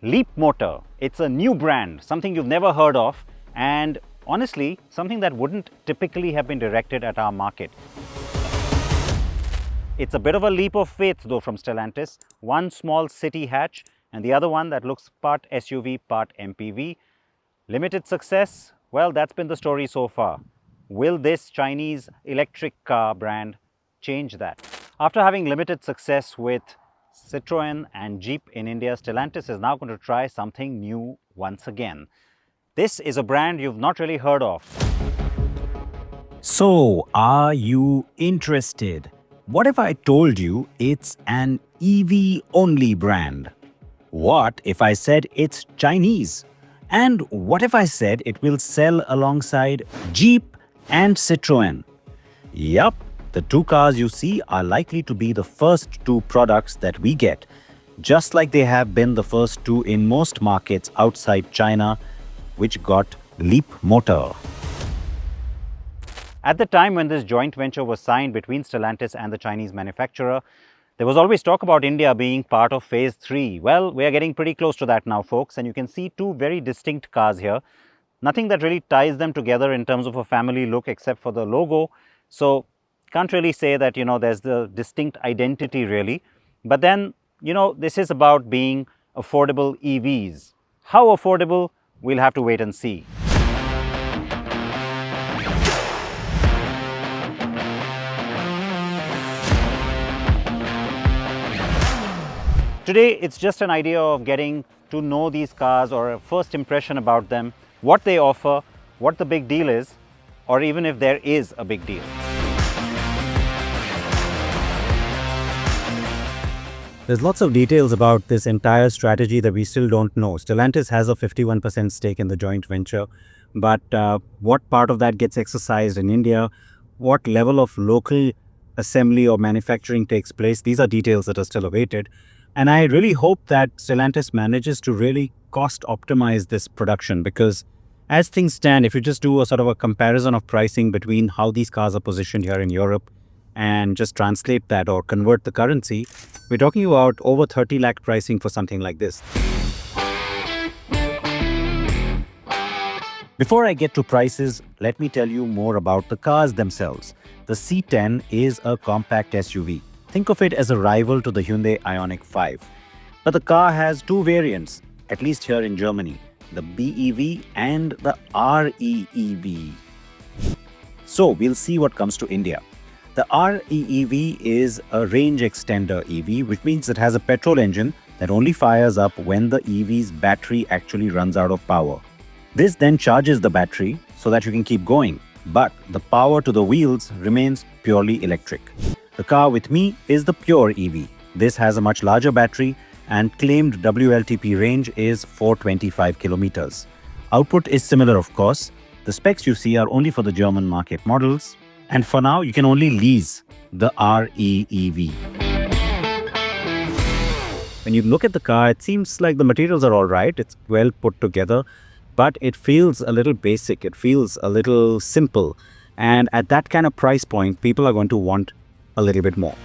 Leapmotor. It's a new brand, something you've never heard of, and honestly, something that wouldn't typically have been directed at our market. It's a bit of a leap of faith though from Stellantis. One small city hatch and the other one that looks part SUV, part MPV. Limited success? Well, that's been the story so far. Will this Chinese electric car brand change that? After having limited success with Citroen and Jeep in India, Stellantis is now going to try something new once again. This is a brand you've not really heard of. So, are you interested? What if I told you it's an EV-only brand? What if I said it's Chinese? And what if I said it will sell alongside Jeep and Citroen? Yup, the two cars you see are likely to be the first two products that we get, just like they have been the first two in most markets outside China, which got Leapmotor. At the time when this joint venture was signed between Stellantis and the Chinese manufacturer, there was always talk about India being part of phase 3. Well, we are getting pretty close to that now, folks, and you can see two very distinct cars here. Nothing that really ties them together in terms of a family look except for the logo. So, can't really say that, there's the distinct identity really. But then, this is about being affordable EVs. How affordable? We'll have to wait and see. Today, it's just an idea of getting to know these cars or a first impression about them, what they offer, what the big deal is, or even if there is a big deal. There's lots of details about this entire strategy that we still don't know. Stellantis has a 51% stake in the joint venture, but what part of that gets exercised in India, what level of local assembly or manufacturing takes place, these are details that are still awaited. And I really hope that Stellantis manages to really cost optimize this production, because as things stand, if you just do a sort of a comparison of pricing between how these cars are positioned here in Europe and just translate that or convert the currency, we're talking about over 30 lakh pricing for something like this. Before I get to prices, let me tell you more about the cars themselves. The C10 is a compact SUV. Think of it as a rival to the Hyundai Ioniq 5. But the car has two variants, at least here in Germany, the BEV and the REEV. So we'll see what comes to India. The REEV is a range extender EV, which means it has a petrol engine that only fires up when the EV's battery actually runs out of power. This then charges the battery so that you can keep going, but the power to the wheels remains purely electric. The car with me is the pure EV. This has a much larger battery and claimed WLTP range is 425 kilometers. Output is similar, of course. The specs you see are only for the German market models, and for now you can only lease the REEV. When you look at the car, it seems like the materials are all right. It's well put together, but it feels a little basic. It feels a little simple. And at that kind of price point, people are going to want a little bit more.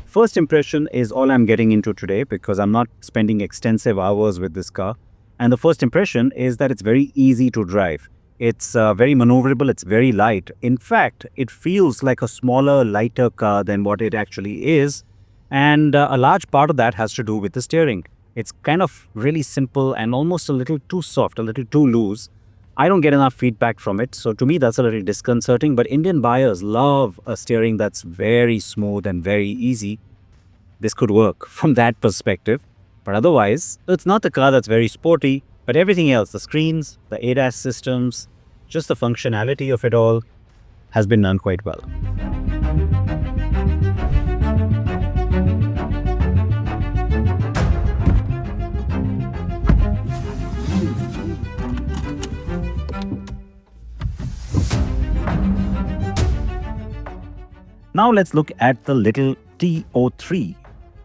First impression is all I'm getting into today because I'm not spending extensive hours with this car. And the first impression is that it's very easy to drive. It's very maneuverable, it's very light. In fact, it feels like a smaller, lighter car than what it actually is. And a large part of that has to do with the steering. It's kind of really simple and almost a little too soft, a little too loose. I don't get enough feedback from it, so to me that's a little disconcerting, but Indian buyers love a steering that's very smooth and very easy. This could work from that perspective, but otherwise, it's not the car that's very sporty, but everything else, the screens, the ADAS systems, just the functionality of it all has been done quite well. Now let's look at the little T03.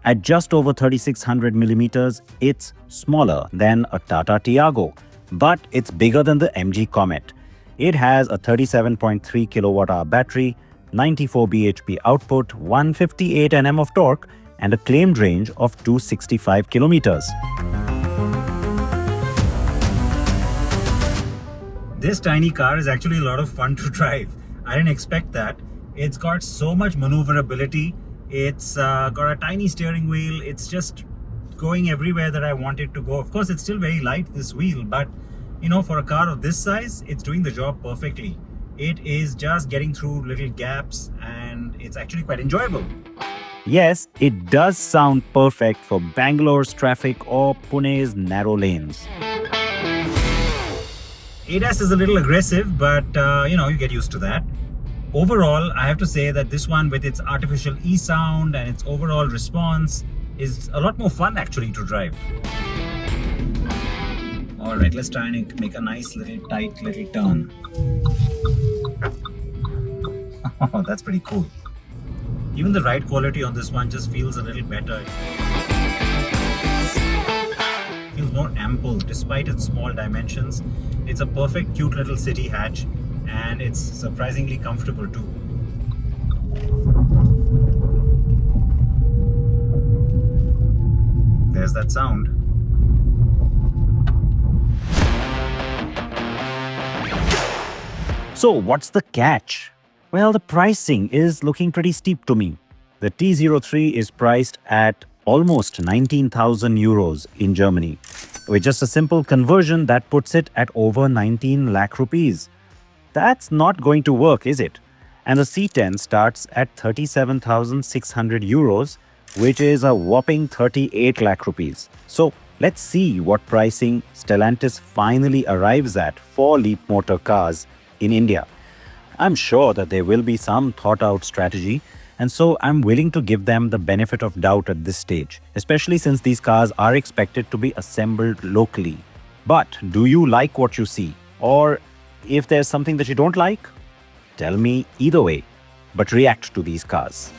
At just over 3600 millimeters, it's smaller than a Tata Tiago, but it's bigger than the MG Comet. It has a 37.3 kilowatt-hour battery, 94 bhp output, 158 Nm of torque, and a claimed range of 265 kilometers. This tiny car is actually a lot of fun to drive. I didn't expect that. It's got so much maneuverability. It's got a tiny steering wheel. It's just going everywhere that I want it to go. Of course, it's still very light, this wheel, but you know, for a car of this size, it's doing the job perfectly. It is just getting through little gaps and it's actually quite enjoyable. Yes, it does sound perfect for Bangalore's traffic or Pune's narrow lanes. ADAS is a little aggressive, but you know, you get used to that. Overall, I have to say that this one, with its artificial e-sound and its overall response, is a lot more fun actually to drive. Alright, let's try and make a nice little tight little turn. Oh, that's pretty cool. Even the ride quality on this one just feels a little better. Feels more ample despite its small dimensions. It's a perfect cute little city hatch and it's surprisingly comfortable too. There's that sound. So what's the catch? Well, the pricing is looking pretty steep to me. The T03 is priced at almost 19,000 euros in Germany. With just a simple conversion, that puts it at over 19 lakh rupees. That's not going to work, is it? And the C10 starts at 37,600 euros, which is a whopping 38 lakh rupees. So let's see what pricing Stellantis finally arrives at for Leapmotor cars in India. I'm sure that there will be some thought out strategy, and so I'm willing to give them the benefit of doubt at this stage, especially since these cars are expected to be assembled locally. But do you like what you see? Or if there's something that you don't like, tell me either way, but react to these cars.